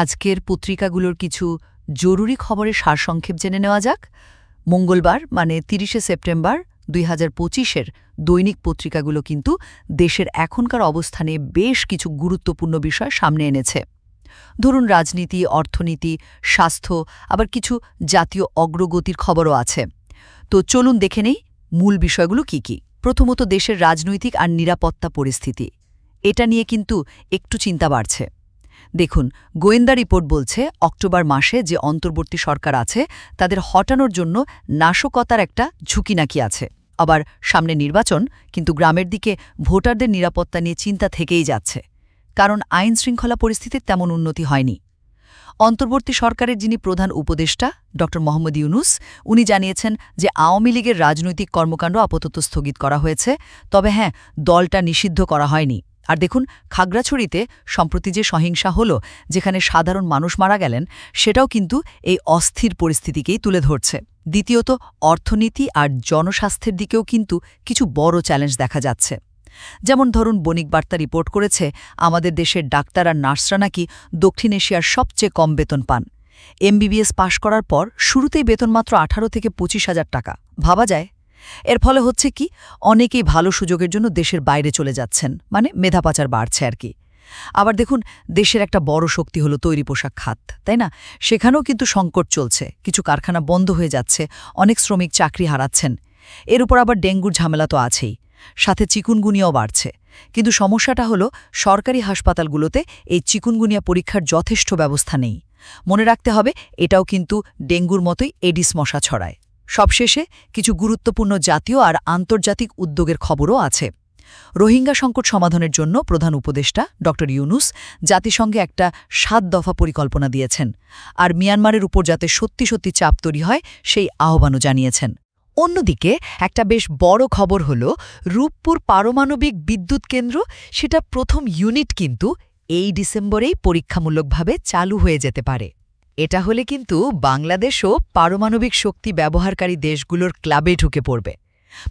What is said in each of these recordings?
আজকের পত্রিকাগুলোর কিছু জরুরি খবরের সারসংক্ষেপ জেনে নেওয়া যাক। মঙ্গলবার মানে ৩০শে সেপ্টেম্বর ২০২৫-এর দৈনিক পত্রিকাগুলো কিন্তু দেশের এখনকার অবস্থানে বেশ কিছু গুরুত্বপূর্ণ বিষয় সামনে এনেছে। ধরুন রাজনীতি, অর্থনীতি, স্বাস্থ্য, আবার কিছু জাতীয় অগ্রগতির খবরও আছে। তো চলুন দেখে নেই মূল বিষয়গুলো কি কি। প্রথমত দেশের রাজনৈতিক আর নিরাপত্তা পরিস্থিতি, এটা নিয়ে কিন্তু একটু চিন্তা বাড়ছে। দেখুন, গোয়েন্দা রিপোর্ট বলছে অক্টোবর মাসে যে অন্তর্বর্তী সরকার আছে তাদের হটানোর জন্য নাশকতার একটা ঝুঁকি নাকি আছে। আবার সামনে নির্বাচন, কিন্তু গ্রামের দিকে ভোটারদের নিরাপত্তা নিয়ে চিন্তা থেকেই যাচ্ছে, কারণ আইন শৃঙ্খলা পরিস্থিতির তেমন উন্নতি হয়নি। অন্তর্বর্তী সরকারের যিনি প্রধান উপদেষ্টা ড মোহাম্মদ ইউনুস, উনি জানিয়েছেন যে আওয়ামী লীগের রাজনৈতিক কর্মকাণ্ড আপাতত স্থগিত করা হয়েছে, তবে হ্যাঁ, দলটা নিষিদ্ধ করা হয়নি। আর দেখুন, খাগড়াছড়িতে সম্প্রতি যে সহিংসা হলো, যেখানে সাধারণ মানুষ মারা গেলেন, সেটাও কিন্তু এই অস্থির পরিস্থিতিকেই তুলে ধরছে। দ্বিতীয়ত অর্থনীতি আর জনস্বাস্থ্যের দিকেও কিন্তু কিছু বড় চ্যালেঞ্জ দেখা যাচ্ছে। যেমন ধরুন, বণিক বার্তা রিপোর্ট করেছে আমাদের দেশের ডাক্তার আর নার্সরা নাকি দক্ষিণ এশিয়ার সবচেয়ে কম বেতন পান। এমবিবিএস পাশ করার পর শুরুতেই বেতন মাত্র ১৮ থেকে ২৫,০০০ টাকা। ভাবা যায়। এর ফলে হচ্ছে কি, অনেকেই ভালো সুযোগের জন্য দেশের বাইরে চলে যাচ্ছেন, মানে মেধা পাচার বাড়ছে আর কি। আবার দেখুন, দেশের একটা বড় শক্তি হলো তৈরি পোশাক খাত, তাই না? সেখানেও কিন্তু সংকট চলছে, কিছু কারখানা বন্ধ হয়ে যাচ্ছে, অনেক শ্রমিক চাকরি হারাচ্ছেন। এর উপর আবার ডেঙ্গুর ঝামেলা তো আছেই, সাথে চিকুনগুনিয়াও বাড়ছে। কিন্তু সমস্যাটা হলো সরকারি হাসপাতালগুলোতে এই চিকুনগুনিয়া পরীক্ষার যথেষ্ট ব্যবস্থা নেই। মনে রাখতে হবে, এটাও কিন্তু ডেঙ্গুর মতোই এডিস মশা ছড়ায়। সবশেষে কিছু গুরুত্বপূর্ণ জাতীয় আর আন্তর্জাতিক উদ্যোগের খবরও আছে। রোহিঙ্গা সংকট সমাধানের জন্য প্রধান উপদেষ্টা ড ইউনুস জাতিসংঘে একটা ৭ দফা পরিকল্পনা দিয়েছেন, আর মিয়ানমারের উপর যাতে সত্যি সত্যি চাপ তৈরি হয় সেই আহ্বানও জানিয়েছেন। অন্যদিকে একটা বেশ বড় খবর হল রূপপুর পারমাণবিক বিদ্যুৎ কেন্দ্র, সেটা প্রথম ইউনিট কিন্তু এই ডিসেম্বরেই পরীক্ষামূলকভাবে চালু হয়ে যেতে পারে। এটা হলে কিন্তু বাংলাদেশও পারমাণবিক শক্তি ব্যবহারকারী দেশগুলোর ক্লাবে ঢুকে পড়বে,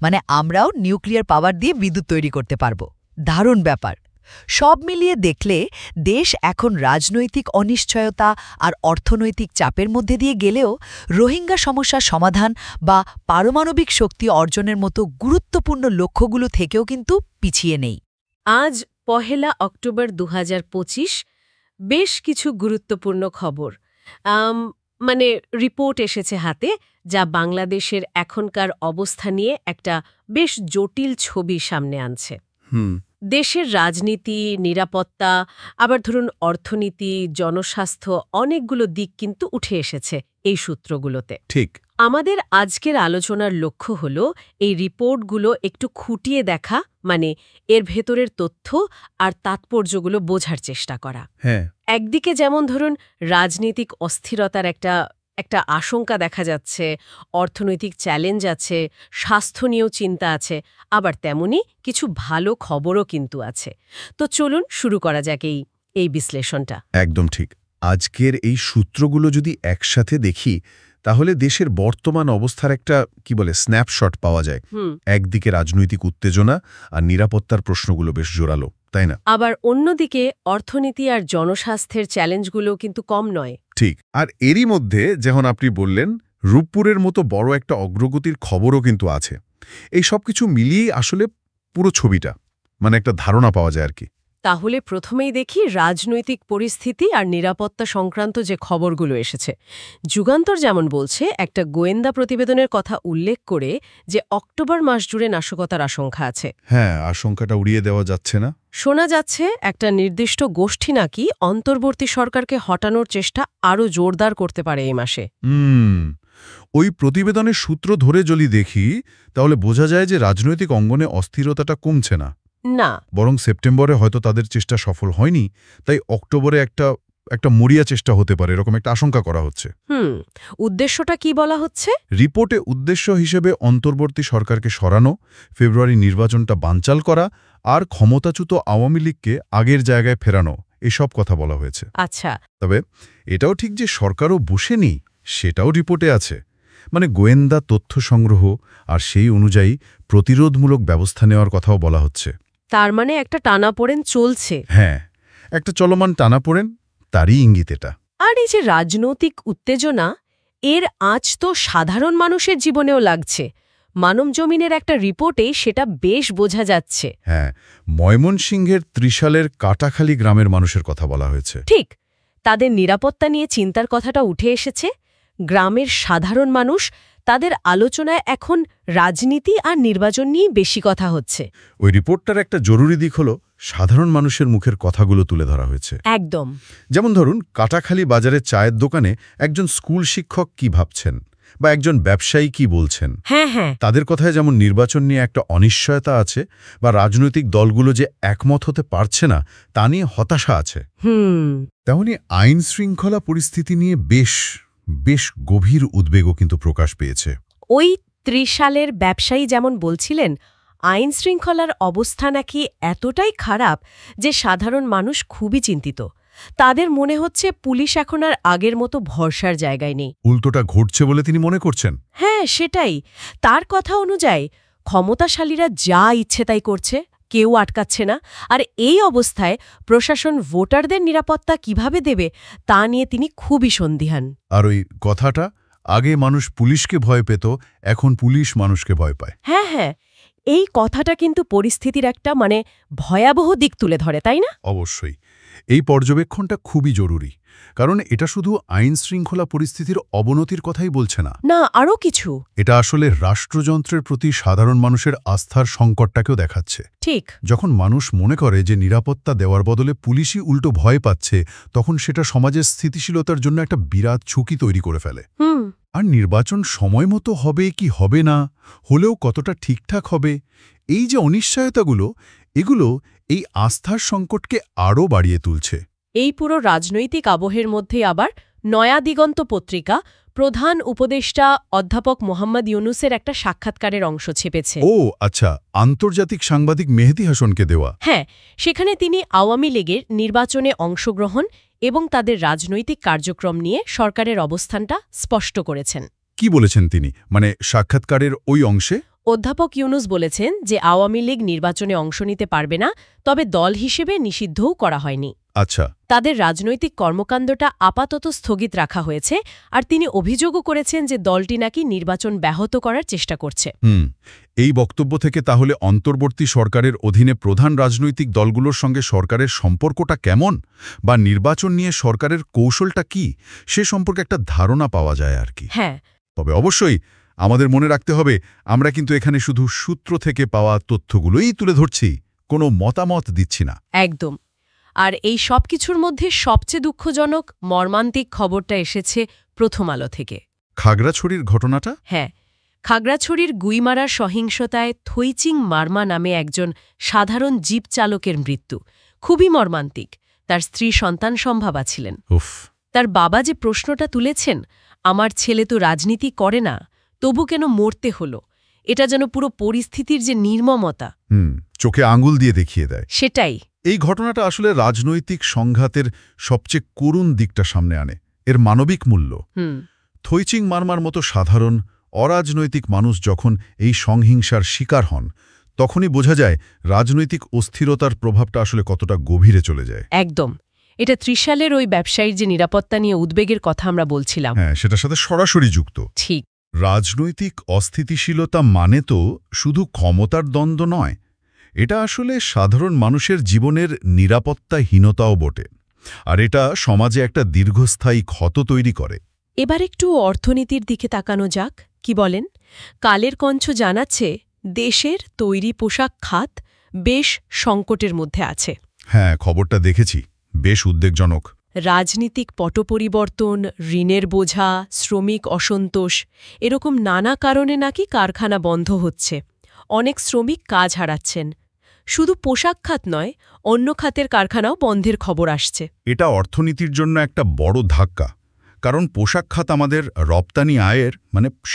মানে আমরাও নিউক্লিয়ার পাওয়ার দিয়ে বিদ্যুৎ তৈরি করতে পারব। দারুণ ব্যাপার। সব মিলিয়ে দেখলে দেশ এখন রাজনৈতিক অনিশ্চয়তা আর অর্থনৈতিক চাপের মধ্যে দিয়ে গেলেও রোহিঙ্গা সমস্যার সমাধান বা পারমাণবিক শক্তি অর্জনের মতো গুরুত্বপূর্ণ লক্ষ্যগুলো থেকেও কিন্তু পিছিয়ে নেই। আজ ১ অক্টোবর ২০২৫, বেশ কিছু গুরুত্বপূর্ণ খবর মানে রিপোর্ট এসেছে হাতে, যা বাংলাদেশের এখনকার অবস্থা নিয়ে একটা বেশ জটিল ছবি সামনে আনছে। দেশের রাজনীতি, নিরাপত্তা, আবার ধরুন অর্থনীতি, জনস্বাস্থ্য, অনেকগুলো দিক কিন্তু উঠে এসেছে এই সূত্রগুলোতে। ঠিক। আমাদের আজকের আলোচনার লক্ষ্য হল এই রিপোর্টগুলো একটু খুঁটিয়ে দেখা, মানে এর ভেতরের তথ্য আর তাৎপর্যগুলো বোঝার চেষ্টা করা। হ্যাঁ। একদিকে যেমন ধরুন রাজনৈতিক অস্থিরতার একটা আশঙ্কা দেখা যাচ্ছে, অর্থনৈতিক চ্যালেঞ্জ আছে, স্বাস্থ্য নিয়েও চিন্তা আছে, আবার তেমনি কিছু ভালো খবরও কিন্তু আছে। তো চলুন শুরু করা যাক এই বিশ্লেষণটা। একদম ঠিক। আজকের এই সূত্রগুলো যদি একসাথে দেখি, তাহলে দেশের বর্তমান অবস্থার একটা স্ন্যাপশট পাওয়া যায়। একদিকে রাজনৈতিক উত্তেজনা আর নিরাপত্তার প্রশ্নগুলো বেশ জোরালো, তাই না? আবার অন্যদিকে অর্থনীতি আর জনস্বাস্থ্যের চ্যালেঞ্জগুলো কিন্তু কম নয়। ঠিক। আর এরই মধ্যে, যেমন আপনি বললেন, রূপপুরের মতো বড় একটা অগ্রগতির খবরও কিন্তু আছে। এই সব কিছু মিলিয়েই আসলে পুরো ছবিটা, মানে একটা ধারণা পাওয়া যায় আর কি। তাহলে প্রথমেই দেখি রাজনৈতিক পরিস্থিতি আর নিরাপত্তা সংক্রান্ত যে খবরগুলো এসেছে। যুগান্তর যেমন বলছে, একটা গোয়েন্দা প্রতিবেদনের কথা উল্লেখ করে যে অক্টোবর মাস জুড়ে নাশকতার আশঙ্কা আছে। হ্যাঁ, আশঙ্কাটা উড়িয়ে দেওয়া যাচ্ছে না। শোনা যাচ্ছে একটা নির্দিষ্ট গোষ্ঠী নাকি অন্তর্বর্তী সরকারকে হটানোর চেষ্টা আরও জোরদার করতে পারে এই মাসে। ওই প্রতিবেদনের সূত্র ধরে যদি দেখি, তাহলে বোঝা যায় যে রাজনৈতিক অঙ্গনে অস্থিরতাটা কমছে না, বরং সেপ্টেম্বরে হয়তো তাদের চেষ্টা সফল হয়নি, তাই অক্টোবরে একটা মরিয়া চেষ্টা হতে পারে, এরকম একটা আশঙ্কা করা হচ্ছে। উদ্দেশ্যটা কি বলা হচ্ছে? রিপোর্টে উদ্দেশ্য হিসেবে অন্তর্বর্তী সরকারকে সরানো, ফেব্রুয়ারি নির্বাচনটা বানচাল করা আর ক্ষমতাচ্যুত আওয়ামী লীগকে আগের জায়গায় ফেরানো, এসব কথা বলা হয়েছে। আচ্ছা। তবে এটাও ঠিক যে সরকারও বসেনি, সেটাও রিপোর্টে আছে। মানে গোয়েন্দা তথ্য সংগ্রহ আর সেই অনুযায়ী প্রতিরোধমূলক ব্যবস্থা নেওয়ার কথাও বলা হচ্ছে। তার মানে একটা টানাপোড়েন চলছে। হ্যাঁ, একটা চলমান টানাপোড়েন, তারই ইঙ্গিত এটা। আর এই যে রাজনৈতিক উত্তেজনা, এর আঁচ তো সাধারণ মানুষের জীবনেও লাগছে। মানবজমিনের একটা রিপোর্টে সেটা বেশ বোঝা যাচ্ছে। হ্যাঁ, ময়মনসিংহের ত্রিশালের কাটাখালী গ্রামের মানুষের কথা বলা হয়েছে। ঠিক, তাদের নিরাপত্তা নিয়ে চিন্তার কথাটা উঠে এসেছে। গ্রামের সাধারণ মানুষ, তাদের আলোচনায় এখন রাজনীতি আর নির্বাচন নিয়েই বেশি কথা হচ্ছে। ওই রিপোর্টটার একটা জরুরি দিক হলো সাধারণ মানুষের মুখের কথাগুলো তুলে ধরা হয়েছে। একদম। যেমন ধরুন, কাটাখালী বাজারের চায়ের দোকানে একজন স্কুল শিক্ষক কি ভাবছেন, বা একজন ব্যবসায়ী কি বলছেন। হ্যাঁ। তাদের কথায় যেমন নির্বাচন নিয়ে একটা অনিশ্চয়তা আছে, বা রাজনৈতিক দলগুলো যে একমত হতে পারছে না তা নিয়ে হতাশা আছে। তেমনি আইন শৃঙ্খলা পরিস্থিতি নিয়ে বেশ গভীর উদ্বেগও কিন্তু প্রকাশ পেয়েছে। ওই ত্রিশালের ব্যবসায়ী যেমন বলছিলেন, আইন শৃঙ্খলার অবস্থা নাকি এতটাই খারাপ যে সাধারণ মানুষ খুবই চিন্তিত। তাদের মনে হচ্ছে পুলিশ এখন আর আগের মতো ভরসার জায়গায় নেই। উল্টোটা ঘটছে বলে তিনি মনে করছেন। হ্যাঁ, সেটাই। তার কথা অনুযায়ী ক্ষমতাশালীরা যা ইচ্ছে তাই করছে, কেউ আটকাচ্ছে না। আর এই অবস্থায় প্রশাসন ভোটারদের নিরাপত্তা কিভাবে দেবে তা নিয়ে তিনি খুবই সন্দিহান। আর ওই কথাটা, আগে মানুষ পুলিশকে ভয় পেত, এখন পুলিশ মানুষকে ভয় পায়। হ্যাঁ, এই কথাটা কিন্তু পরিস্থিতির একটা ভয়াবহ দিক তুলে ধরে, তাই না? অবশ্যই। এই পর্যবেক্ষণটা খুবই জরুরি, কারণ এটা শুধু আইন শৃঙ্খলা পরিস্থিতির অবনতির কথাই বলছে না। না, আরও কিছু। এটা আসলে রাষ্ট্রযন্ত্রের প্রতি সাধারণ মানুষের আস্থার সংকটটাকেও দেখাচ্ছে। ঠিক। যখন মানুষ মনে করে যে নিরাপত্তা দেওয়ার বদলে পুলিশই উল্টো ভয় পাচ্ছে, তখন সেটা সমাজের স্থিতিশীলতার জন্য একটা বিরাট ঝুঁকি তৈরি করে ফেলে। আর নির্বাচন সময় মতো হবে কি হবে না, হলেও কতটা ঠিকঠাক হবে, এই যে অনিশ্চয়তাগুলো, এগুলো এই আস্থার সংকটকে আরও বাড়িয়ে তুলছে। এই পুরো রাজনৈতিক আবহের মধ্যে আবার নয়া দিগন্ত পত্রিকা প্রধান উপদেষ্টা অধ্যাপক মোহাম্মদ ইউনুসের একটা সাক্ষাৎকারের অংশ ছেপেছে। ও আচ্ছা, আন্তর্জাতিক সাংবাদিক মেহেদী হাসানকে দেওয়া। হ্যাঁ, সেখানে তিনি আওয়ামী লীগের নির্বাচনে অংশগ্রহণ এবং তাদের রাজনৈতিক কার্যক্রম নিয়ে সরকারের অবস্থানটা স্পষ্ট করেছেন। কি বলেছেন তিনি, সাক্ষাৎকারের ওই অংশে? অধ্যাপক ইউনুস বলেছেন যে আওয়ামী লীগ নির্বাচনে অংশ নিতে পারবে না, তবে দল হিসেবে নিষিদ্ধও করা হয়নি। আচ্ছা। তাদের রাজনৈতিক কর্মকাণ্ডটা আপাতত স্থগিত রাখা হয়েছে, আর তিনি অভিযোগও করেছেন যে দলটি নাকি নির্বাচন ব্যাহত করার চেষ্টা করছে। এই বক্তব্য থেকে তাহলে অন্তর্বর্তী সরকারের অধীনে প্রধান রাজনৈতিক দলগুলোর সঙ্গে সরকারের সম্পর্কটা কেমন, বা নির্বাচন নিয়ে সরকারের কৌশলটা কি, সে সম্পর্কে একটা ধারণা পাওয়া যায় আর কি। হ্যাঁ। তবে অবশ্যই আমাদের মনে রাখতে হবে, আমরা কিন্তু এখানে শুধু সূত্র থেকে পাওয়া তথ্যগুলোই তুলে ধরছি, কোনো মতামত দিচ্ছি না। একদম। আর এই সব কিছুর মধ্যে সবচেয়ে দুঃখজনক মর্মান্তিক খবরটা এসেছে প্রথম আলো থেকে। খাগড়াছড়ির ঘটনাটা? হ্যাঁ, খাগড়াছড়ির গুইমারার সহিংসতায় থইচিং মারমা নামে একজন সাধারণ জিপ চালকের মৃত্যু খুবই মর্মান্তিক। তার স্ত্রী সন্তান সম্ভাবা ছিলেন। তার বাবা যে প্রশ্নটা তুলেছেন, আমার ছেলে তো রাজনীতি করে না, তবু কেন মরতে হলো, এটা যেন পুরো পরিস্থিতির যে নির্মমতা চোখে আঙুল দিয়ে দেখিয়ে দেয়। সেটাই। এই ঘটনাটা আসলে রাজনৈতিক সংঘাতের সবচেয়ে করুণ দিকটা সামনে আনে, এর মানবিক মূল্য। থইচিং মারমার মতো সাধারণ অরাজনৈতিক মানুষ যখন এই সংহিংসার শিকার হন, তখনই বোঝা যায় রাজনৈতিক অস্থিরতার প্রভাবটা আসলে কতটা গভীরে চলে যায়। একদম। এটা ত্রিশালের ওই ব্যবসায়ীর যে নিরাপত্তা নিয়ে উদ্বেগের কথা আমরা বলছিলাম, হ্যাঁ, সেটার সাথে সরাসরি যুক্ত। ঠিক। রাজনৈতিক অস্থিতিশীলতা মানে তো শুধু ক্ষমতার দ্বন্দ্ব নয়, এটা আসলে সাধারণ মানুষের জীবনের নিরাপত্তাহীনতাও বটে, আর এটা সমাজে একটা দীর্ঘস্থায়ী ক্ষত তৈরি করে। এবার একটু অর্থনীতির দিকে তাকানো যাক, কি বলেন? কালের কণ্ঠ জানাচ্ছে দেশের তৈরি পোশাক খাত বেশ সংকটের মধ্যে আছে। হ্যাঁ, খবরটা দেখেছি, বেশ উদ্বেগজনক। রাজনীতিক পটপরিবর্তন, ঋণের বোঝা, শ্রমিক অসন্তোষ, এরকম নানা কারণে নাকি কারখানা বন্ধ হচ্ছে। অনেক শ্রমিক কাজ হারাচ্ছেন। শুধু পোশাক খাত নয়, অন্য খাতের কারখানাও বন্ধের খবর আসছে। এটা অর্থনীতির জন্য একটা বড় ধাক্কা, কারণ পোশাক খাত আমাদের রপ্তানি আয়ের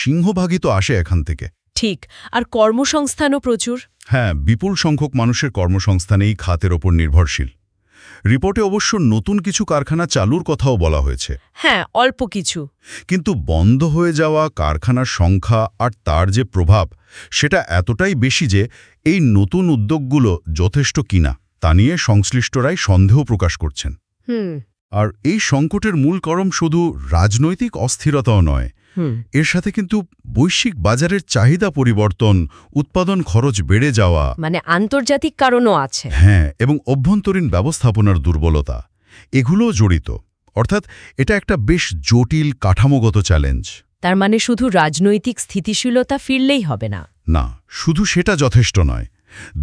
সিংহভাগই তো আসে এখান থেকে। ঠিক, আর কর্মসংস্থানও প্রচুর। হ্যাঁ, বিপুল সংখ্যক মানুষের কর্মসংস্থান এই খাতের ওপর নির্ভরশীল। রিপোর্টে অবশ্য নতুন কিছু কারখানা চালুর কথাও বলা হয়েছে। হ্যাঁ, অল্প কিছু। কিন্তু বন্ধ হয়ে যাওয়া কারখানার সংখ্যা আর তার যে প্রভাব, সেটা এতটাই বেশি যে এই নতুন উদ্যোগগুলো যথেষ্ট কিনা তা নিয়ে সংশ্লিষ্টরাই সন্দেহ প্রকাশ করছেন। আর এই সংকটের মূল কারণ শুধু রাজনৈতিক অস্থিরতাও নয়, এর সাথে কিন্তু বৈশ্বিক বাজারের চাহিদা পরিবর্তন, উৎপাদন খরচ বেড়ে যাওয়া, মানে আন্তর্জাতিক কারণও আছে। হ্যাঁ, এবং অভ্যন্তরীণ ব্যবস্থাপনার দুর্বলতা, এগুলোও জড়িত। অর্থাৎ এটা একটা বেশ জটিল কাঠামোগত চ্যালেঞ্জ। তার মানে শুধু রাজনৈতিক স্থিতিশীলতা ফিরলেই হবে না। না, শুধু সেটা যথেষ্ট নয়।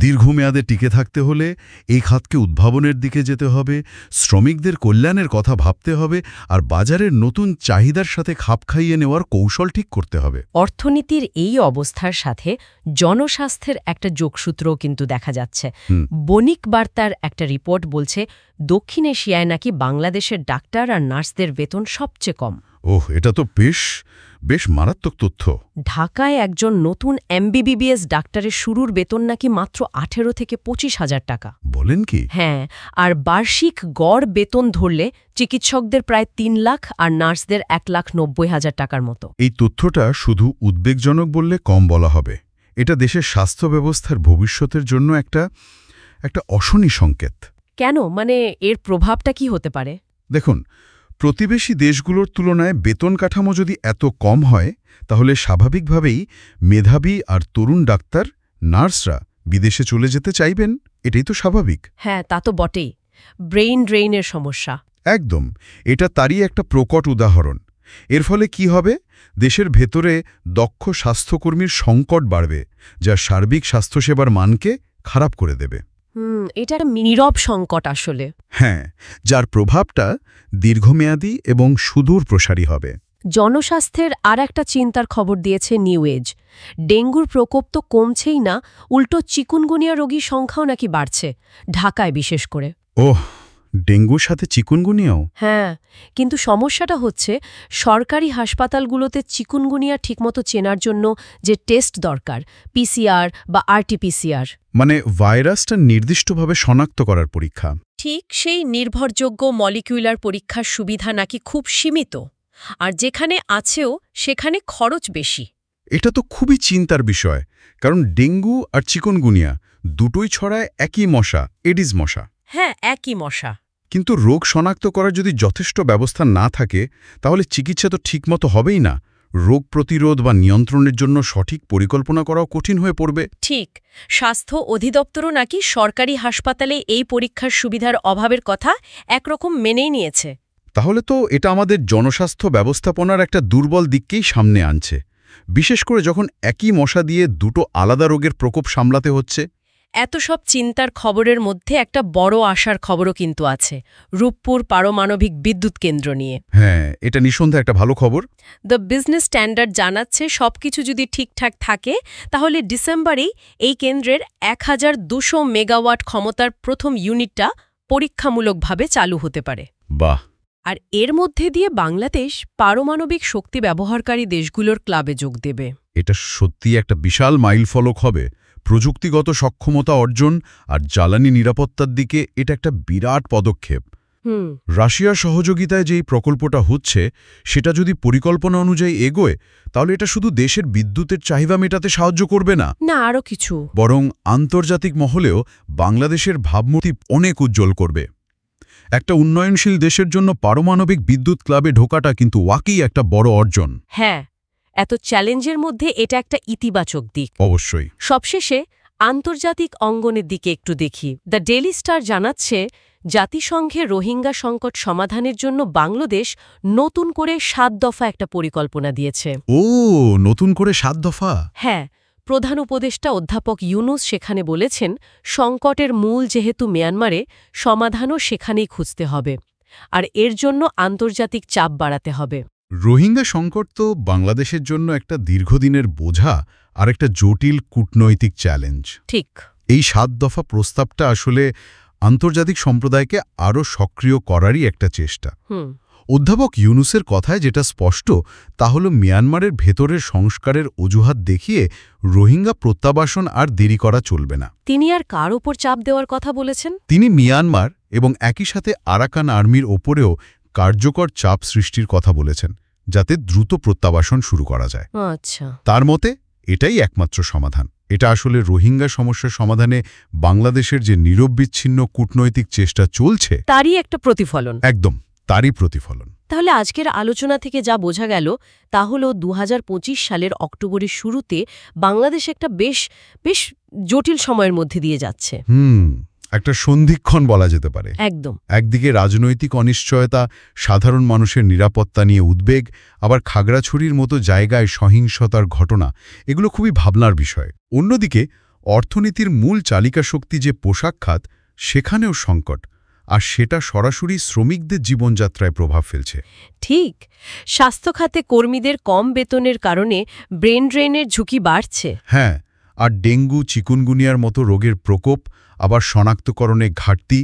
দীর্ঘমেয়াদে টিকে থাকতে হলে এই খাতকে উদ্ভাবনের দিকে যেতে হবে, শ্রমিকদের কল্যাণের কথা ভাবতে হবে, আর বাজারের নতুন চাহিদার সাথে খাপ খাইয়ে নেওয়ার কৌশল ঠিক করতে হবে। অর্থনীতির এই অবস্থার সাথে জনস্বাস্থ্যের একটা যোগসূত্রও কিন্তু দেখা যাচ্ছে। বণিক বার্তার একটা রিপোর্ট বলছে দক্ষিণ এশিয়ায় নাকি বাংলাদেশের ডাক্তার আর নার্সদের বেতন সবচেয়ে কম। ওহ, এটা তো বেশ মারাত্মক তথ্য। ঢাকায় একজন নতুন MBBS ডাক্তারের শুরুর বেতন নাকি মাত্র 18 থেকে 25,000 টাকা। বলেন কি? হ্যাঁ, আর বার্ষিক গড় বেতন ধরলে চিকিৎসকদের প্রায় 3 লাখ আর নার্সদের 1,90,000 টাকার মতো। এই তথ্যটা শুধু উদ্বেগজনক বললে কম বলা হবে। এটা দেশের স্বাস্থ্য ব্যবস্থার ভবিষ্যতের জন্য একটা অশনি সংকেত। কেন? মানে এর প্রভাবটা কি হতে পারে? দেখুন, প্রতিবেশী দেশগুলোর তুলনায় বেতন কাঠামো যদি এত কম হয়, তাহলে স্বাভাবিকভাবেই মেধাবী আর তরুণ ডাক্তার, নার্সরা বিদেশে চলে যেতে চাইবেন। এটাই তো স্বাভাবিক। হ্যাঁ, তা তো বটেই। ব্রেইন ড্রেইনের সমস্যা। একদম, এটা তারই একটা প্রকট উদাহরণ। এর ফলে কি হবে? দেশের ভেতরে দক্ষ স্বাস্থ্যকর্মীর সংকট বাড়বে, যা সার্বিক স্বাস্থ্যসেবার মানকে খারাপ করে দেবে। এটা একটা নীরব সংকট আসলে। হ্যাঁ, যার প্রভাবটা দীর্ঘমেয়াদী এবং সুদূর প্রসারী হবে। জনস্বাস্থ্যের আর একটা চিন্তার খবর দিয়েছে নিউ এজ। ডেঙ্গুর প্রকোপ তো কমছেই না, উল্টো চিকুনগুনিয়া রোগীর সংখ্যাও নাকি বাড়ছে, ঢাকায় বিশেষ করে। ওহ, ডেঙ্গুর সাথে চিকুনগুনিয়াও? হ্যাঁ, কিন্তু সমস্যাটা হচ্ছে সরকারি হাসপাতালগুলোতে চিকুনগুনিয়া ঠিকমতো চেনার জন্য যে টেস্ট দরকার, PCR বা RT-PCR, মানে ভাইরাসটা নির্দিষ্টভাবে শনাক্ত করার পরীক্ষা, ঠিক সেই নির্ভরযোগ্য মলিকিউলার পরীক্ষার সুবিধা নাকি খুব সীমিত, আর যেখানে আছেও সেখানে খরচ বেশি। এটা তো খুবই চিন্তার বিষয়, কারণ ডেঙ্গু আর চিকুনগুনিয়া দুটোই ছড়ায় একই মশা, এডিস মশা। হ্যাঁ, একই মশা। কিন্তু রোগ শনাক্ত করার যদি যথেষ্ট ব্যবস্থা না থাকে, তাহলে চিকিৎসা তো ঠিকমতো হবেই না। রোগ প্রতিরোধ বা নিয়ন্ত্রণের জন্য সঠিক পরিকল্পনা করাও কঠিন হয়ে পড়বে। ঠিক, স্বাস্থ্য অধিদপ্তরও নাকি সরকারি হাসপাতালে এই পরীক্ষার সুবিধার অভাবের কথা একরকম মেনেই নিয়েছে। তাহলে তো এটা আমাদের জনস্বাস্থ্য ব্যবস্থাপনার একটা দুর্বল দিককেই সামনে আনছে, বিশেষ করে যখন একই মশা দিয়ে দুটো আলাদা রোগের প্রকোপ সামলাতে হচ্ছে। এত সব চিন্তার খবরের মধ্যে একটা বড় আশার খবরও কিন্তু আছে, রূপপুর পারমাণবিক বিদ্যুৎ কেন্দ্র নিয়ে। হ্যাঁ, এটা নিঃসন্দেহে একটা ভালো খবর। দ্য বিজনেস স্ট্যান্ডার্ড জানাচ্ছে সবকিছু যদি ঠিকঠাক থাকে, তাহলে ডিসেম্বরেই এই কেন্দ্রের 1200 মেগাওয়াট ক্ষমতার প্রথম ইউনিটটা পরীক্ষামূলকভাবে চালু হতে পারে। বাহ! আর এর মধ্যে দিয়ে বাংলাদেশ পারমাণবিক শক্তি ব্যবহারকারী দেশগুলোর ক্লাবে যোগ দেবে। এটা সত্যি একটা বিশাল মাইলফলক হবে। প্রযুক্তিগত সক্ষমতা অর্জন আর জ্বালানি নিরাপত্তার দিকে এটা একটা বিরাট পদক্ষেপ। রাশিয়ার সহযোগিতায় যেই প্রকল্পটা হচ্ছে, সেটা যদি পরিকল্পনা অনুযায়ী এগোয়, তাহলে এটা শুধু দেশের বিদ্যুতের চাহিদা মেটাতে সাহায্য করবে না, আরও কিছু, বরং আন্তর্জাতিক মহলেও বাংলাদেশের ভাবমূর্তি অনেক উজ্জ্বল করবে। একটা উন্নয়নশীল দেশের জন্য পারমাণবিক বিদ্যুৎ ক্লাবে ঢোকাটা কিন্তু ওয়াকেই একটা বড় অর্জন। হ্যাঁ, এত চ্যালেঞ্জের মধ্যে এটা একটা ইতিবাচক দিক। অবশ্যই। সবশেষে আন্তর্জাতিক অঙ্গনের দিকে একটু দেখি। দ্য ডেইলি স্টার জানাচ্ছে জাতিসংঘে রোহিঙ্গা সংকট সমাধানের জন্য বাংলাদেশ নতুন করে 7 দফা একটা পরিকল্পনা দিয়েছে। ও, নতুন করে 7 দফা? হ্যাঁ, প্রধান উপদেষ্টা অধ্যাপক ইউনুস সেখানে বলেছেন, সংকটের মূল যেহেতু মিয়ানমারে, সমাধানও সেখানেই খুঁজতে হবে, আর এর জন্য আন্তর্জাতিক চাপ বাড়াতে হবে। রোহিঙ্গা সংকট তো বাংলাদেশের জন্য একটা দীর্ঘদিনের বোঝা আর একটা জটিল কূটনৈতিক চ্যালেঞ্জ। ঠিক। এই 7 দফা প্রস্তাবটা আসলে আন্তর্জাতিক সম্প্রদায়কে আরও সক্রিয় করারই একটা চেষ্টা। অধ্যাপক ইউনুসের কথায় যেটা স্পষ্ট, তা হল মিয়ানমারের ভেতরের সংস্কারের অজুহাত দেখিয়ে রোহিঙ্গা প্রত্যাবাসন আর দেরি করা চলবে না। তিনি আর কার ওপর চাপ দেওয়ার কথা বলেছেন? তিনি মিয়ানমার এবং একই সাথে আরাকান আর্মির ওপরেও কার্যকর চাপ সৃষ্টির কথা বলেছেন, যাতে দ্রুত প্রত্যাবাসন শুরু করা যায়। আচ্ছা। তার মতে এটাই একমাত্র সমাধান। এটা আসলে রোহিঙ্গা সমস্যার সমাধানে বাংলাদেশের যে নিরবচ্ছিন্ন কূটনৈতিক চেষ্টা চলছে, তারই একটা প্রতিফলন। একদম। তারই প্রতিফলন। তাহলে আজকের আলোচনা থেকে যা বোঝা গেল তা হলো ২০২৫ সালের অক্টোবরের শুরুতে বাংলাদেশ একটা বেশ বেশ জটিল সময়ের মধ্যে দিয়ে যাচ্ছে। একটা সন্ধিক্ষণ বলা যেতে পারে। একদম। একদিকে রাজনৈতিক অনিশ্চয়তা, সাধারণ মানুষের নিরাপত্তা নিয়ে উদ্বেগ, আবার খাগড়াছড়ির মতো জায়গায় সহিংসতার ঘটনা, এগুলো খুবই ভাবনার বিষয়। অন্যদিকে অর্থনীতির মূল চালিকা শক্তি যে পোশাক খাত, সেখানেও সংকট, আর সেটা সরাসরি শ্রমিকদের জীবনযাত্রায় প্রভাব ফেলছে। ঠিক। স্বাস্থ্য খাতে কর্মীদের কম বেতনের কারণে ব্রেন ড্রেনের ঝুঁকি বাড়ছে। হ্যাঁ, আর ডেঙ্গু, চিকুনগুনিয়ার মতো রোগের প্রকোপ, আবার শনাক্তকরণে ঘাটতি,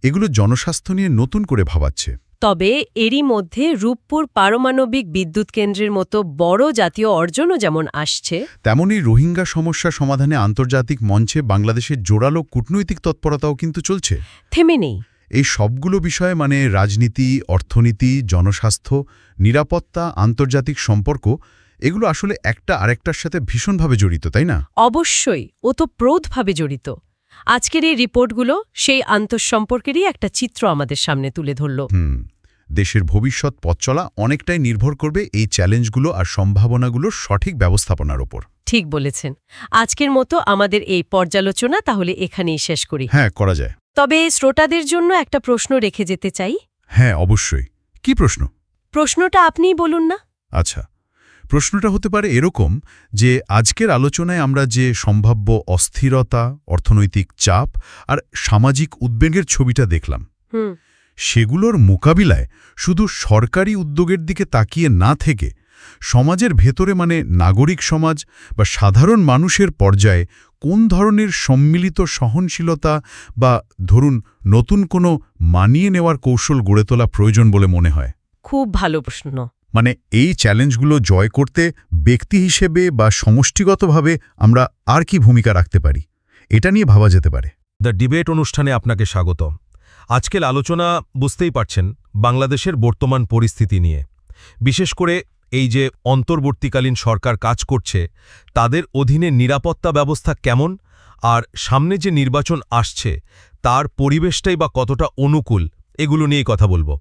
এগুলো জনস্বাস্থ্য নিয়ে নতুন করে ভাবাচ্ছে। তবে এরই মধ্যে রূপপুর পারমাণবিক বিদ্যুৎ কেন্দ্রের মতো বড় জাতীয় অর্জনও যেমন আসছে, তেমনি রোহিঙ্গা সমস্যা সমাধানে আন্তর্জাতিক মঞ্চে বাংলাদেশের জোরালো কূটনৈতিক তৎপরতাও কিন্তু চলছে। থেমে নেই। এই সবগুলো বিষয় মানে রাজনীতি, অর্থনীতি, জনস্বাস্থ্য, নিরাপত্তা, আন্তর্জাতিক সম্পর্ক, এগুলো আসলে একটা আরেকটার সাথে ভীষণভাবে জড়িত, তাই না? অবশ্যই, ওতপ্রোতভাবে জড়িত। আজকের এই রিপোর্টগুলো সেই আন্তঃসম্পর্কেরই একটা চিত্র আমাদের সামনে তুলে ধরল। দেশের ভবিষ্যৎ পথ চলা অনেকটাই নির্ভর করবে এই চ্যালেঞ্জগুলো আর সম্ভাবনাগুলোর সঠিক ব্যবস্থাপনার ওপর। ঠিক বলেছেন। আজকের মতো আমাদের এই পর্যালোচনা তাহলে এখানেই শেষ করি। হ্যাঁ, করা যায়। তবে শ্রোতাদের জন্য একটা প্রশ্ন রেখে যেতে চাই। হ্যাঁ, অবশ্যই। কি প্রশ্ন? প্রশ্নটা আপনিই বলুন না। আচ্ছা, প্রশ্নটা হতে পারে এরকম যে আজকের আলোচনায় আমরা যে সম্ভাব্য অস্থিরতা, অর্থনৈতিক চাপ আর সামাজিক উদ্বেগের ছবিটা দেখলাম, সেগুলোর মোকাবিলায় শুধু সরকারি উদ্যোগের দিকে তাকিয়ে না থেকে সমাজের ভেতরে মানে নাগরিক সমাজ বা সাধারণ মানুষের পর্যায়ে কোন ধরনের সম্মিলিত সহনশীলতা বা ধরুন নতুন কোনো মানিয়ে নেওয়ার কৌশল গড়ে তোলা প্রয়োজন বলে মনে হয়? খুব ভালো প্রশ্ন। মানে এই চ্যালেঞ্জগুলো জয় করতে ব্যক্তি হিসেবে বা সমষ্টিগতভাবে আমরা আর কি ভূমিকা রাখতে পারি, এটা নিয়ে ভাবা যেতে পারে। দ্য ডিবেট অনুষ্ঠানে আপনাকে স্বাগত। আজকের আলোচনা বুঝতেই পারছেন বাংলাদেশের বর্তমান পরিস্থিতি নিয়ে, বিশেষ করে এই যে অন্তর্বর্তীকালীন সরকার কাজ করছে তাদের অধীনে নিরাপত্তা ব্যবস্থা কেমন, আর সামনে যে নির্বাচন আসছে তার পরিবেশটাই বা কতটা অনুকূল, এগুলো নিয়েই কথা বলবো।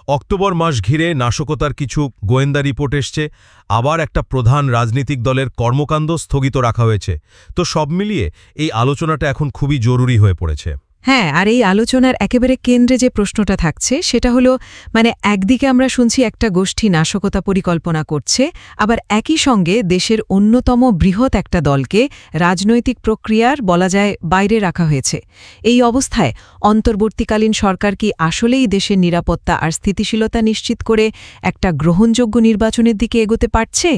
অক্টোবর মাস ঘিরে নাশকতার কিছু গোয়েন্দা রিপোর্ট এসছে, আবার একটা প্রধান রাজনৈতিক দলের কর্মকাণ্ড স্থগিত রাখা হয়েছে। তো সব মিলিয়ে এই আলোচনাটা এখন খুবই জরুরি হয়ে পড়েছে। হ্যাঁ, আর এই আলোচনার একেবারে কেন্দ্রে যে প্রশ্নটা থাকছে সেটা হলো মানে একদিকে আমরা শুনছি একটা গোষ্ঠী নাশকতা পরিকল্পনা করছে, আবার একই সঙ্গে দেশের অন্যতম বৃহৎ একটা দলকে রাজনৈতিক প্রক্রিয়ার বলা যায় বাইরে রাখা হয়েছে। এই অবস্থায় অন্তর্বর্তীকালীন সরকার কি আসলেই দেশের নিরাপত্তা আর স্থিতিশীলতা নিশ্চিত করে একটা গ্রহণযোগ্য নির্বাচনের দিকে এগোতে পারছে?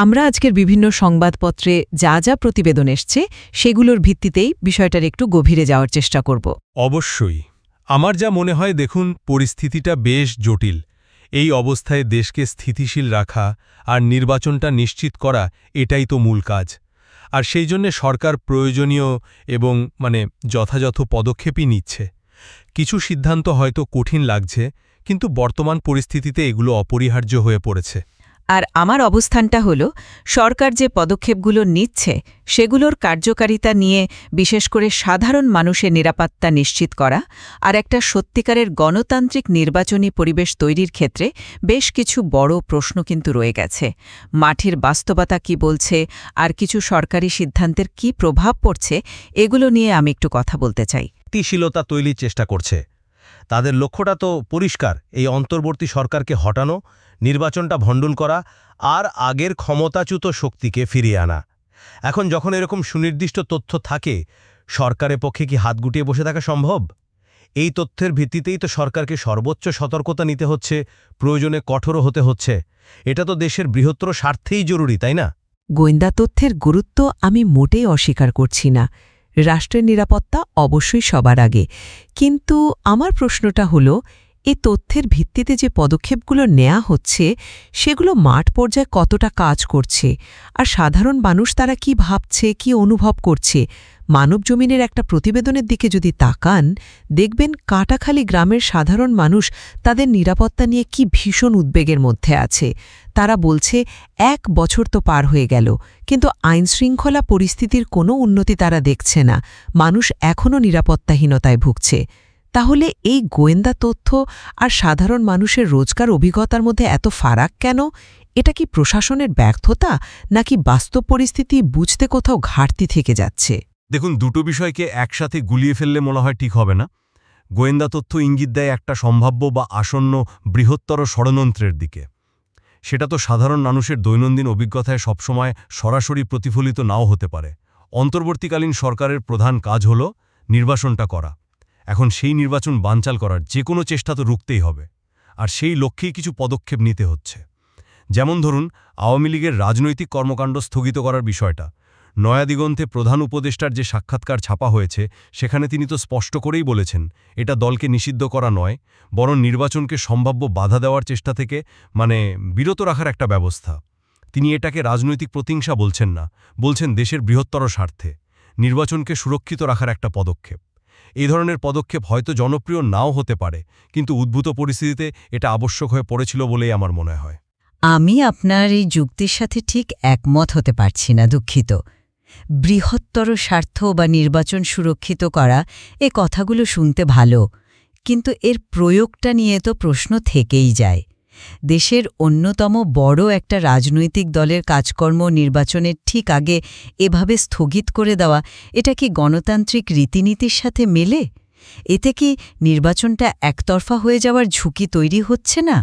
আমরা আজকের বিভিন্ন সংবাদপত্রে যা যা প্রতিবেদন এসছে সেগুলোর ভিত্তিতেই বিষয়টার একটু গভীরে যাওয়ার চেষ্টা করব। অবশ্যই। আমার যা মনে হয়, দেখুন, পরিস্থিতিটা বেশ জটিল। এই অবস্থায় দেশকে স্থিতিশীল রাখা আর নির্বাচনটা নিশ্চিত করা, এটাই তো মূল কাজ। আর সেই জন্যে সরকার প্রয়োজনীয় এবং যথাযথ পদক্ষেপই নিচ্ছে। কিছু সিদ্ধান্ত হয়তো কঠিন লাগছে, কিন্তু বর্তমান পরিস্থিতিতে এগুলো অপরিহার্য হয়ে পড়েছে। আর আমার অবস্থানটা হলো সরকার যে পদক্ষেপগুলো নিচ্ছে সেগুলোর কার্যকারিতা নিয়ে বিশেষ করে সাধারণ মানুষের নিরাপত্তা নিশ্চিত করা আর একটা সত্যিকারের গণতান্ত্রিক নির্বাচনী পরিবেশ তৈরির ক্ষেত্রে বেশ কিছু বড় প্রশ্ন কিন্তু রয়ে গেছে। মাঠের বাস্তবতা কি বলছে আর কিছু সরকারি সিদ্ধান্তের কি প্রভাব পড়ছে, এগুলো নিয়ে আমি একটু কথা বলতে চাই। স্থিতিশীলতা তৈরির চেষ্টা করছে। তাদের লক্ষ্যটা তো পরিষ্কার, এই অন্তর্বর্তী সরকারকে হটানো, নির্বাচনটা ভণ্ডুল করা আর আগের ক্ষমতাচ্যুত শক্তিকে ফিরিয়ে আনা। এখন যখন এরকম সুনির্দিষ্ট তথ্য থাকে, সরকারের পক্ষে কি হাত গুটিয়ে বসে থাকা সম্ভব? এই তথ্যের ভিত্তিতেই তো সরকারকে সর্বোচ্চ সতর্কতা নিতে হচ্ছে, প্রয়োজনে কঠোরও হতে হচ্ছে। এটা তো দেশের বৃহত্তর স্বার্থেই জরুরি, তাই না? গোয়েন্দা তথ্যের গুরুত্ব আমি মোটেই অস্বীকার করছি না। রাষ্ট্রের নিরাপত্তা অবশ্যই সবার আগে, কিন্তু আমার প্রশ্নটা হলো এই তথ্যের ভিত্তিতে যে পদক্ষেপগুলো নেওয়া হচ্ছে সেগুলো মাঠ পর্যায়ে কতটা কাজ করছে, আর সাধারণ মানুষ তারা কি ভাবছে, কি অনুভব করছে। মানবজমিনের একটা প্রতিবেদনের দিকে যদি তাকান, দেখবেন কাটাখালী গ্রামের সাধারণ মানুষ তাদের নিরাপত্তা নিয়ে কি ভীষণ উদ্বেগের মধ্যে আছে। তারা বলছে 1 বছর তো পার হয়ে গেল, কিন্তু আইনশৃঙ্খলা পরিস্থিতির কোনো উন্নতি তারা দেখছে না। মানুষ এখনও নিরাপত্তাহীনতায় ভুগছে। তাহলে এই গোয়েন্দা তথ্য আর সাধারণ মানুষের রোজকার অভিজ্ঞতার মধ্যে এত ফারাক কেন? এটা কি প্রশাসনের ব্যর্থতা, নাকি বাস্তব পরিস্থিতি বুঝতে কোথাও ঘাটতি থেকে যাচ্ছে? দেখুন, দুটো বিষয়কে একসাথে গুলিয়ে ফেললে মনে হয় ঠিক হবে না। গোয়েন্দা তথ্য ইঙ্গিত দেয় একটা সম্ভাব্য বা আসন্ন বৃহত্তর ষড়যন্ত্রের দিকে। সেটা তো সাধারণ মানুষের দৈনন্দিন অভিজ্ঞতায় সবসময় সরাসরি প্রতিফলিত নাও হতে পারে। অন্তর্বর্তীকালীন সরকারের প্রধান কাজ হল নির্বাচনটা করা। এখন সেই নির্বাচন বানচাল করার যে কোনো চেষ্টা তো রুখতেই হবে, আর সেই লক্ষ্যেই কিছু পদক্ষেপ নিতে হচ্ছে। যেমন ধরুন, আওয়ামী লীগের রাজনৈতিক কর্মকাণ্ড স্থগিত করার বিষয়টা। নয়াদিগন্তে প্রধান উপদেষ্টার যে সাক্ষাৎকার ছাপা হয়েছে, সেখানে তিনি তো স্পষ্ট করেই বলেছেন এটা দলকে নিষিদ্ধ করা নয়, বরং নির্বাচনকে সম্ভাব্য বাধা দেওয়ার চেষ্টা থেকে বিরত রাখার একটা ব্যবস্থা। তিনি এটাকে রাজনৈতিক প্রতিহিংসা বলছেন না, বলছেন দেশের বৃহত্তর স্বার্থে নির্বাচনকে সুরক্ষিত রাখার একটা পদক্ষেপ। এই ধরনের পদক্ষেপ হয়তো জনপ্রিয় নাও হতে পারে, কিন্তু উদ্ভূত পরিস্থিতিতে এটা আবশ্যক হয়ে পড়েছিল বলেই আমার মনে হয়। আমি আপনার এই যুক্তির সাথে ঠিক একমত হতে পারছি না, দুঃখিত। বৃহত্তর স্বার্থ বা নির্বাচন সুরক্ষিত করা, এ কথাগুলো শুনতে ভালো, কিন্তু এর প্রয়োগটা নিয়ে তো প্রশ্ন থেকেই যায়। দেশের অন্যতম বড় একটা রাজনৈতিক দলের কাজকর্ম নির্বাচনের ঠিক আগে এভাবে স্থগিত করে দেওয়া, এটা কি গণতান্ত্রিক রীতিনীতির সাথে মেলে? এতে কি নির্বাচনটা একতরফা হয়ে যাওয়ার ঝুঁকি তৈরি হচ্ছে না?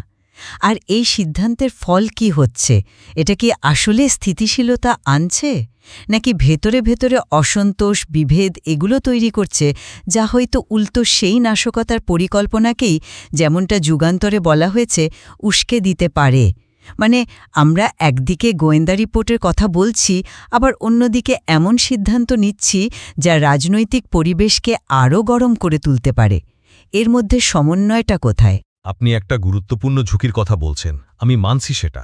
আর এই সিদ্ধান্তের ফল কি হচ্ছে? এটা কি আসলে স্থিতিশীলতা আনছে, নাকি ভেতরে ভেতরে অসন্তোষ, বিভেদ এগুলো তৈরি করছে, যা হয়তো উল্টো সেই নাশকতার পরিকল্পনাকেই, যেমনটা যুগান্তরে বলা হয়েছে, উস্কে দিতে পারে? আমরা একদিকে গোয়েন্দা রিপোর্টের কথা বলছি, আবার অন্যদিকে এমন সিদ্ধান্ত নিচ্ছি যা রাজনৈতিক পরিবেশকে আরও গরম করে তুলতে পারে। এর মধ্যে সমন্বয়টা কোথায়? আপনি একটা গুরুত্বপূর্ণ ঝুঁকির কথা বলছেন, আমি মানছি সেটা,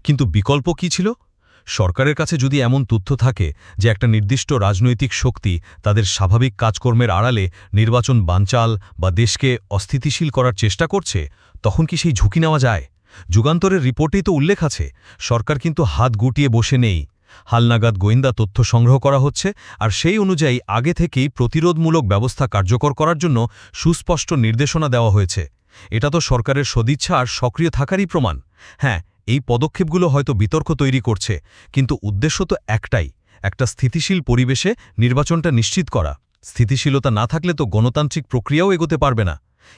কিন্তু বিকল্প কি ছিল? সরকারের কাছে যদি এমন তথ্য থাকে যে একটা নির্দিষ্ট রাজনৈতিক শক্তি তাদের স্বাভাবিক কাজকর্মের আড়ালে নির্বাচন বানচাল বা দেশকে অস্থিতিশীল করার চেষ্টা করছে, তখন কি সেই ঝুঁকি নেওয়া যায়? যুগান্তরের রিপোর্টেই তো উল্লেখ আছে, সরকার কিন্তু হাত গুটিয়ে বসে নেই। হালনাগাদ গোয়েন্দা তথ্য সংগ্রহ করা হচ্ছে, আর সেই অনুযায়ী আগে থেকেই প্রতিরোধমূলক ব্যবস্থা কার্যকর করার জন্য সুস্পষ্ট নির্দেশনা দেওয়া হয়েছে। এটা তো সরকারের সদিচ্ছা আর সক্রিয় থাকারই প্রমাণ। হ্যাঁ, এই পদক্ষেপগুলো হয়তো বিতর্ক তৈরি করছে, কিন্তু উদ্দেশ্য তো একটাই, একটা স্থিতিশীল পরিবেশে নির্বাচনটা নিশ্চিত করা। স্থিতিশীলতা না থাকলে তো গণতান্ত্রিক প্রক্রিয়াও এগোতে পারবে না।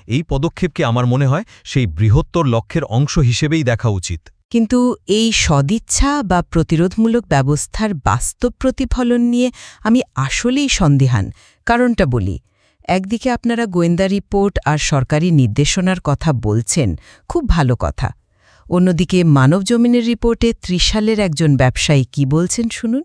এই পদক্ষেপকে আমার মনে হয় সেই বৃহত্তর লক্ষ্যের অংশ হিসেবেই দেখা উচিত। কিন্তু এই সদিচ্ছা বা প্রতিরোধমূলক ব্যবস্থার বাস্তব প্রতিফলন নিয়ে আমি আসলেই সন্দিহান। কারণটা বলি। একদিকে আপনারা গোয়েন্দা রিপোর্ট আর সরকারি নির্দেশনার কথা বলছেন, খুব ভালো কথা। অন্যদিকে মানবজমিনের রিপোর্টে ত্রিশালের একজন ব্যবসায়ী কি বলছেন শুনুন।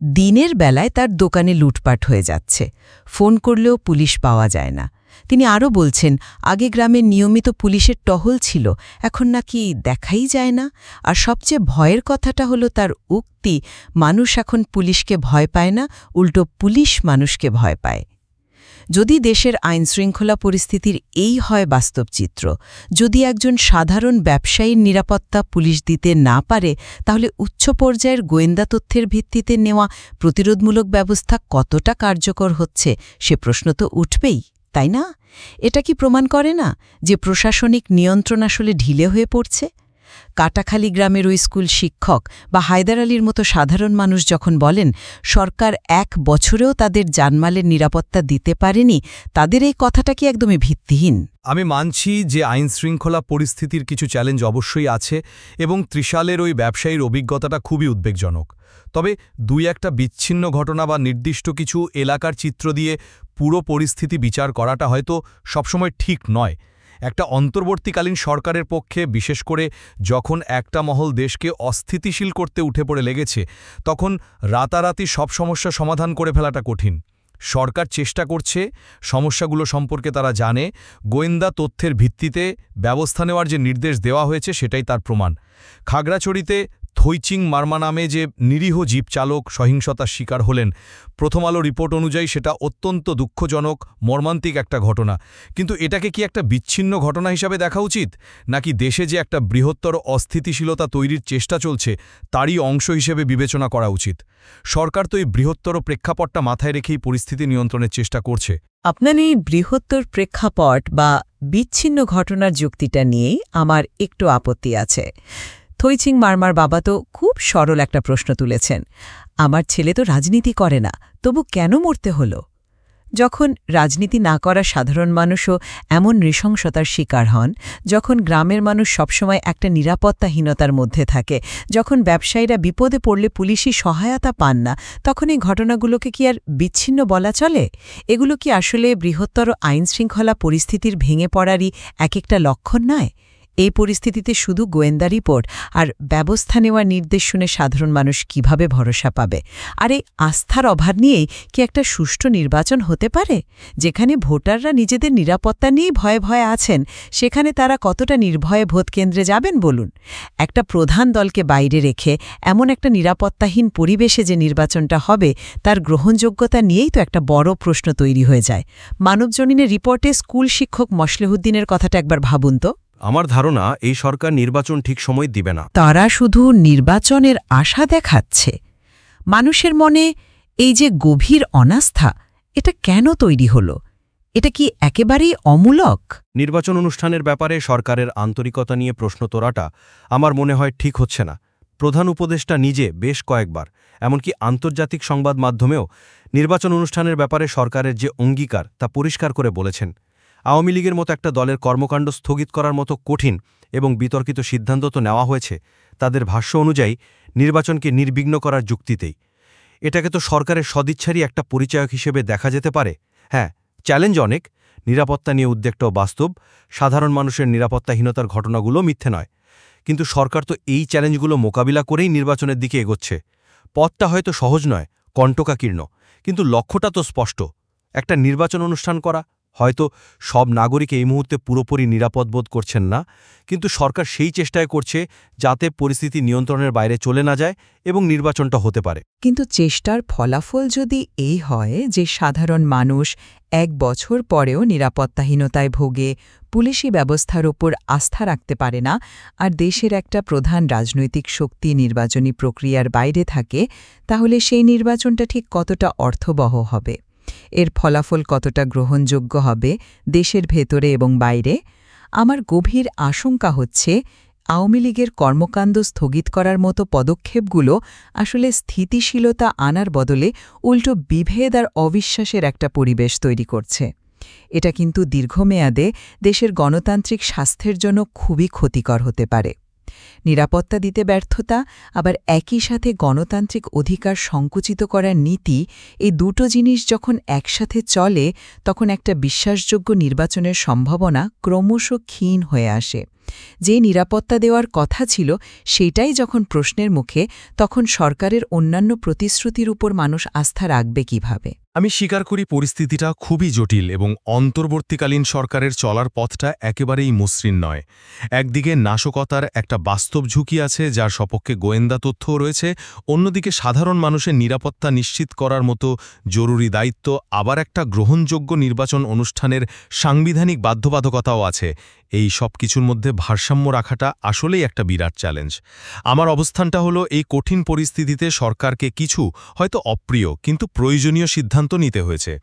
দিনের বেলায় তার দোকানে লুটপাট হয়ে যাচ্ছে, ফোন করলেও পুলিশ পাওয়া যায় না। তিনি আরও বলছেন, আগে গ্রামে নিয়মিত পুলিশের টহল ছিল, এখন নাকি দেখাই যায় না। আর সবচেয়ে ভয়ের কথাটা হলো তার উক্তি, মানুষ এখন পুলিশকে ভয় পায় না, উল্টো পুলিশ মানুষকে ভয় পায়। যদি দেশের আইনশৃঙ্খলা পরিস্থিতির এই হয় বাস্তব চিত্র, যদি একজন সাধারণ ব্যবসায়ীর নিরাপত্তা পুলিশ দিতে না পারে, তাহলে উচ্চ পর্যায়ের গোয়েন্দা তথ্যের ভিত্তিতে নেওয়া প্রতিরোধমূলক ব্যবস্থা কতটা কার্যকর হচ্ছে সে প্রশ্ন তো উঠবেই, তাই না? এটা কি প্রমাণ করে না যে প্রশাসনিক নিয়ন্ত্রণ আসলে ঢিলে হয়ে পড়ছে? কাটাখালী গ্রামের ওই স্কুল শিক্ষক বা হায়দার আলীর মতো সাধারণ মানুষ যখন বলেন সরকার 1 বছরেও তাদের জানমালের নিরাপত্তা দিতে পারেনি, তাদের এই কথাটা কি একদমই ভিত্তিহীন? আমি মানছি যে আইনশৃঙ্খলা পরিস্থিতির কিছু চ্যালেঞ্জ অবশ্যই আছে, এবং ত্রিশালের ওই ব্যবসায়ীর অভিজ্ঞতাটা খুবই উদ্বেগজনক। তবে 2-1টা বিচ্ছিন্ন ঘটনা বা নির্দিষ্ট কিছু এলাকার চিত্র দিয়ে পুরো পরিস্থিতি বিচার করাটা হয়তো সবসময় ঠিক নয়। একটা অন্তর্বর্তীকালীন সরকারের পক্ষে, বিশেষ করে যখন একটা মহল দেশকে অস্থিতিশীল করতে উঠে পড়ে লেগেছে, তখন রাতারাতি সব সমস্যা সমাধান করে ফেলাটা কঠিন। সরকার চেষ্টা করছে, সমস্যাগুলো সম্পর্কে তারা জানে, গোয়েন্দা তথ্যের ভিত্তিতে ব্যবস্থা নেওয়ার যে নির্দেশ দেওয়া হয়েছে সেটাই তার প্রমাণ। খাগড়াছড়িতে থৈচিং মারমা নামে যে নিরীহ জিপ চালক সহিংসতার শিকার হলেন, প্রথম আলো রিপোর্ট অনুযায়ী সেটা অত্যন্ত দুঃখজনক, মর্মান্তিক একটা ঘটনা। কিন্তু এটাকে কি একটা বিচ্ছিন্ন ঘটনা হিসাবে দেখা উচিত, নাকি দেশে যে একটা বৃহত্তর অস্থিতিশীলতা তৈরির চেষ্টা চলছে তারই অংশ হিসেবে বিবেচনা করা উচিত? সরকার তো এই বৃহত্তর প্রেক্ষাপটটা মাথায় রেখেই পরিস্থিতি নিয়ন্ত্রণের চেষ্টা করছে। আপনার এই বৃহত্তর প্রেক্ষাপট বা বিচ্ছিন্ন ঘটনার যুক্তিটা নিয়েই আমার একটু আপত্তি আছে। থৈচিং মারমার বাবা তো খুব সরল একটা প্রশ্ন তুলেছেন। আমার ছেলে তো রাজনীতি করে না, তবু কেন মরতে হলো? যখন রাজনীতি না করা সাধারণ মানুষও এমন নৃশংসতার শিকার হন, যখন গ্রামের মানুষ সবসময় একটা নিরাপত্তাহীনতার মধ্যে থাকে, যখন ব্যবসায়ীরা বিপদে পড়লে পুলিশি সহায়তা পান না, তখন এই ঘটনাগুলোকে কি আর বিচ্ছিন্ন বলা চলে? এগুলো কি আসলে বৃহত্তর আইনশৃঙ্খলা পরিস্থিতির ভেঙে পড়ারই এক একটা লক্ষণ নয়? এই পরিস্থিতিতে শুধু গোয়েন্দা রিপোর্ট আর ব্যবস্থা নেওয়ার নির্দেশ শুনে সাধারণ মানুষ কিভাবে ভরসা পাবে? আর এই আস্থার অভাব নিয়েই কি একটা সুষ্ঠু নির্বাচন হতে পারে? যেখানে ভোটাররা নিজেদের নিরাপত্তা নিয়েই ভয়ে ভয়ে আছেন, সেখানে তারা কতটা নির্ভয়ে ভোটকেন্দ্রে যাবেন বলুন? একটা প্রধান দলকে বাইরে রেখে এমন একটা নিরাপত্তাহীন পরিবেশে যে নির্বাচনটা হবে, তার গ্রহণযোগ্যতা নিয়েই তো একটা বড় প্রশ্ন তৈরি হয়ে যায়। মানবজমিনের রিপোর্টে স্কুল শিক্ষক মসলেহুদ্দিনের কথাটা একবার ভাবুন তো। আমার ধারণা এই সরকার নির্বাচন ঠিক সময় দিবে না। তারা শুধু নির্বাচনের আশা দেখাচ্ছে। মানুষের মনে এই যে গভীর অনাস্থা, এটা কেন তৈরি হলো? এটা কি একেবারেই অমূলক? নির্বাচন অনুষ্ঠানের ব্যাপারে সরকারের আন্তরিকতা নিয়ে প্রশ্ন তোলাটা আমার মনে হয় ঠিক হচ্ছে না। প্রধান উপদেষ্টা নিজে বেশ কয়েকবার, এমনকি আন্তর্জাতিক সংবাদ মাধ্যমেও নির্বাচন অনুষ্ঠানের ব্যাপারে সরকারের যে অঙ্গীকার তা পরিষ্কার করে বলেছেন। আওয়ামী লীগের মতো একটা দলের কর্মকাণ্ড স্থগিত করার মতো কঠিন এবং বিতর্কিত সিদ্ধান্ত তো নেওয়া হয়েছে তাদের ভাষ্য অনুযায়ী নির্বাচনকে নির্বিঘ্ন করার যুক্তিতেই। এটাকে তো সরকারের সদিচ্ছারই একটা পরিচায়ক হিসেবে দেখা যেতে পারে। হ্যাঁ, চ্যালেঞ্জ অনেক, নিরাপত্তা নিয়ে উদ্বেগটাও বাস্তব, সাধারণ মানুষের নিরাপত্তাহীনতার ঘটনাগুলো মিথ্যে নয়। কিন্তু সরকার তো এই চ্যালেঞ্জগুলো মোকাবিলা করেই নির্বাচনের দিকে এগোচ্ছে। পথটা হয়তো সহজ নয়, কণ্টকাকীর্ণ, কিন্তু লক্ষ্যটা তো স্পষ্ট, একটা নির্বাচন অনুষ্ঠান করা। হয়তো সব নাগরিক এই মুহূর্তে পুরোপুরি নিরাপদ বোধ করছেন না, কিন্তু সরকার সেই চেষ্টায় করছে যাতে পরিস্থিতি নিয়ন্ত্রণের বাইরে চলে না যায় এবং নির্বাচনটা হতে পারে। কিন্তু চেষ্টার ফলাফল যদি এই হয় যে সাধারণ মানুষ 1 বছর পরেও নিরাপত্তাহীনতায় ভোগে, পুলিশি ব্যবস্থার ওপর আস্থা রাখতে পারে না, আর দেশের একটা প্রধান রাজনৈতিক শক্তি নির্বাচনী প্রক্রিয়ার বাইরে থাকে, তাহলে সেই নির্বাচনটা ঠিক কতটা অর্থবহ হবে? এর ফলাফল কতটা গ্রহণযোগ্য হবে দেশের ভেতরে এবং বাইরে? আমার গভীর আশঙ্কা হচ্ছে আওয়ামী লীগের কর্মকাণ্ড স্থগিত করার মতো পদক্ষেপগুলো আসলে স্থিতিশীলতা আনার বদলে উল্টো বিভেদ আর অবিশ্বাসের একটা পরিবেশ তৈরি করছে। এটা কিন্তু দীর্ঘমেয়াদে দেশের গণতান্ত্রিক স্বাস্থ্যের জন্য খুবই ক্ষতিকর হতে পারে। নিরাপত্তা দিতে ব্যর্থতা, আবার একই সাথে গণতান্ত্রিক অধিকার সংকুচিত করার নীতি, এই দুটো জিনিস যখন একসাথে চলে, তখন একটা বিশ্বাসযোগ্য নির্বাচনের সম্ভাবনা ক্রমশ ক্ষীণ হয়ে আসে। যে নিরাপত্তা দেওয়ার কথা ছিল সেটাই যখন প্রশ্নের মুখে, তখন সরকারের অন্যান্য প্রতিশ্রুতির উপর মানুষ আস্থা রাখবে কিভাবে? আমি স্বীকার করি পরিস্থিতিটা খুবই জটিল এবং অন্তর্বর্তীকালীন সরকারের চলার পথটা একেবারেই মসৃণ নয়। একদিকে নাশকতার একটা বাস্তব ঝুঁকি আছে, যার সপক্ষে গোয়েন্দা তথ্যও রয়েছে, অন্যদিকে সাধারণ মানুষের নিরাপত্তা নিশ্চিত করার মতো জরুরি দায়িত্ব, আবার একটা গ্রহণযোগ্য নির্বাচন অনুষ্ঠানের সাংবিধানিক বাধ্যবাধকতাও আছে। এই সব কিছুর মধ্যে ভারসাম্য রাখাটা আসলেই একটা বিরাট চ্যালেঞ্জ। আমার অবস্থানটা হলো, এই কঠিন পরিস্থিতিতে সরকারকে কিছু হয়তো অপ্রিয় কিন্তু প্রয়োজনীয় সিদ্ধান্ত নিতে হয়েছে।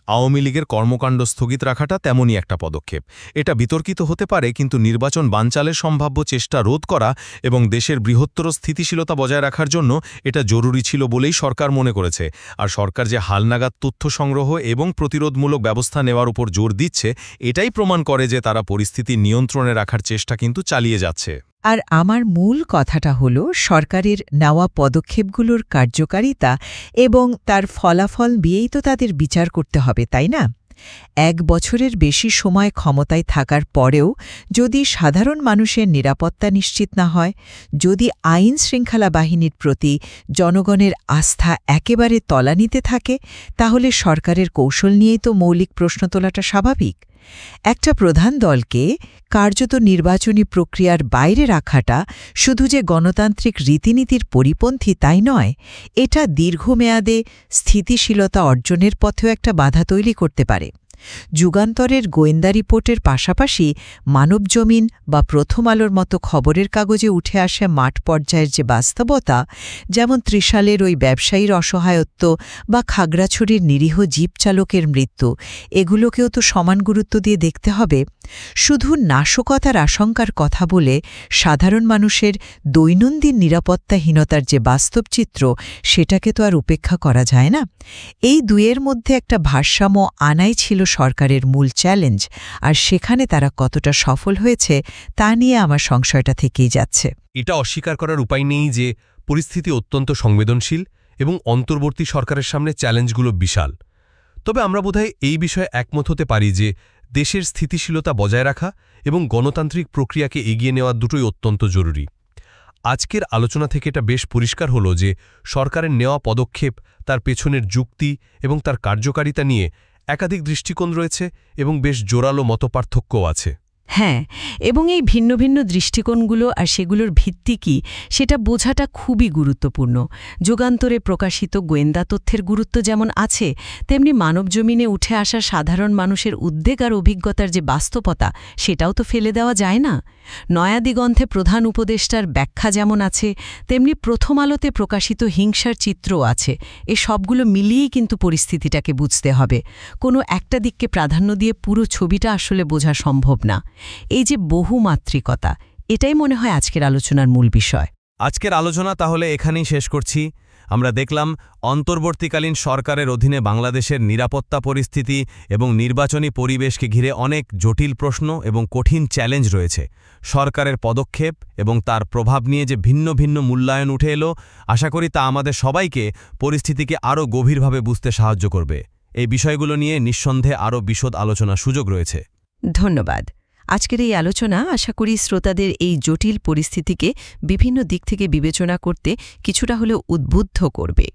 আওয়ামী লীগের কর্মকাণ্ড স্থগিত রাখাটা তেমনই একটা পদক্ষেপ। এটা বিতর্কিত হতে পারে, কিন্তু নির্বাচন বানচালের সম্ভাব্য চেষ্টা রোধ করা এবং দেশের বৃহত্তর স্থিতিশীলতা বজায় রাখার জন্য এটা জরুরি ছিল বলেই সরকার মনে করেছে। আর সরকার যে হালনাগাদ তথ্য সংগ্রহ এবং প্রতিরোধমূলক ব্যবস্থা নেওয়ার উপর জোর দিচ্ছে, এটাই প্রমাণ করে যে তারা পরিস্থিতি নিয়ন্ত্রণে রাখার চেষ্টা কিন্তু চালিয়ে যাচ্ছে। আর আমার মূল কথাটা হলো, সরকারের নেওয়া পদক্ষেপগুলোর কার্যকারিতা এবং তার ফলাফল দিয়েই তো তাদের বিচার করতে হবে, তাই না? 1 বছরের বেশি সময় ক্ষমতায় থাকার পরেও যদি সাধারণ মানুষের নিরাপত্তা নিশ্চিত না হয়, যদি আইন শৃঙ্খলা বাহিনীর প্রতি জনগণের আস্থা একেবারে তলানিতে থাকে, তাহলে সরকারের কৌশল নিয়েই তো মৌলিক প্রশ্ন তোলাটা স্বাভাবিক। একটা প্রধান দলকে কার্যত নির্বাচনী প্রক্রিয়ার বাইরে রাখাটা শুধু যে গণতান্ত্রিক রীতিনীতির পরিপন্থী তাই নয়, এটা দীর্ঘমেয়াদে স্থিতিশীলতা অর্জনের পথেও একটা বাধা তৈরি করতে পারে। যুগান্তরের গোয়েন্দা রিপোর্টের পাশাপাশি মানবজমিন বা প্রথম আলোর মতো খবরের কাগজে উঠে আসে মাঠ পর্যায়ের যে বাস্তবতা, যেমন ত্রিশালের ওই ব্যবসায়ীর অসহায়ত্ব বা খাগড়াছড়ির নিরীহ জিপ চালকের মৃত্যু, এগুলোকেও তো সমান গুরুত্ব দিয়ে দেখতে হবে। শুধু নাশকতার আশঙ্কার কথা বলে সাধারণ মানুষের দৈনন্দিন নিরাপত্তাহীনতার যে বাস্তব চিত্র, সেটাকে তো আর উপেক্ষা করা যায় না। এই দুয়ের মধ্যে একটা ভারসাম্য আনাই ছিল সরকারের মূল চ্যালেঞ্জ, আর সেখানে তারা কতটা সফল হয়েছে তা নিয়ে আমার সংশয়টা থেকেই যাচ্ছে। এটা অস্বীকার করার উপায় নেই যে পরিস্থিতি অত্যন্ত সংবেদনশীল এবং অন্তর্বর্তী সরকারের সামনে চ্যালেঞ্জগুলো বিশাল। তবে আমরা বোধহয় এই বিষয়ে একমত হতে পারি যে দেশের স্থিতিশীলতা বজায় রাখা এবং গণতান্ত্রিক প্রক্রিয়াকে এগিয়ে নেওয়া দুটোই অত্যন্ত জরুরি। আজকের আলোচনা থেকে এটা বেশ পরিষ্কার হলো যে সরকারের নেওয়া পদক্ষেপ, তার পেছনের যুক্তি এবং তার কার্যকারিতা নিয়ে একাধিক দৃষ্টিকোণ রয়েছে এবং বেশ জোরালো মতপার্থক্যও আছে। হ্যাঁ, এবং এই ভিন্ন ভিন্ন দৃষ্টিকোণগুলো আর সেগুলোর ভিত্তি কী সেটা বোঝাটা খুবই গুরুত্বপূর্ণ। যুগান্তরে প্রকাশিত গোয়েন্দা তথ্যের গুরুত্ব যেমন আছে, তেমনি মানবজমিনে উঠে আসা সাধারণ মানুষের উদ্বেগ আর অভিজ্ঞতার যে বাস্তবতা, সেটাও তো ফেলে দেওয়া যায় না। নয়া দিগন্তে প্রধান উপদেষ্টার ব্যাখ্যা যেমন আছে, তেমনি প্রথম আলোতে প্রকাশিত হিংসার চিত্রও আছে। এ সবগুলো মিলিয়েই কিন্তু পরিস্থিতিটাকে বুঝতে হবে। কোনো একটা দিককে প্রাধান্য দিয়ে পুরো ছবিটা আসলে বোঝা সম্ভব না। এই যে বহুমাত্রিকতা, এটাই মনে হয় আজকের আলোচনার মূল বিষয়। আজকের আলোচনা তাহলে এখানেই শেষ করছি। আমরা দেখলাম অন্তর্বর্তীকালীন সরকারের অধীনে বাংলাদেশের নিরাপত্তা পরিস্থিতি এবং নির্বাচনী পরিবেশকে ঘিরে অনেক জটিল প্রশ্ন এবং কঠিন চ্যালেঞ্জ রয়েছে। সরকারের পদক্ষেপ এবং তার প্রভাব নিয়ে যে ভিন্ন ভিন্ন মূল্যায়ন উঠে এলো, আশা করি তা আমাদের সবাইকে পরিস্থিতিকে আরও গভীরভাবে বুঝতে সাহায্য করবে। এই বিষয়গুলো নিয়ে নিঃসন্দেহে আরও বিশদ আলোচনার সুযোগ রয়েছে। ধন্যবাদ। আজকের এই আলোচনা আশা করি শ্রোতাদের এই জটিল পরিস্থিতিকে বিভিন্ন দিক থেকে বিবেচনা করতে কিছুটা হলেও উদ্বুদ্ধ করবে।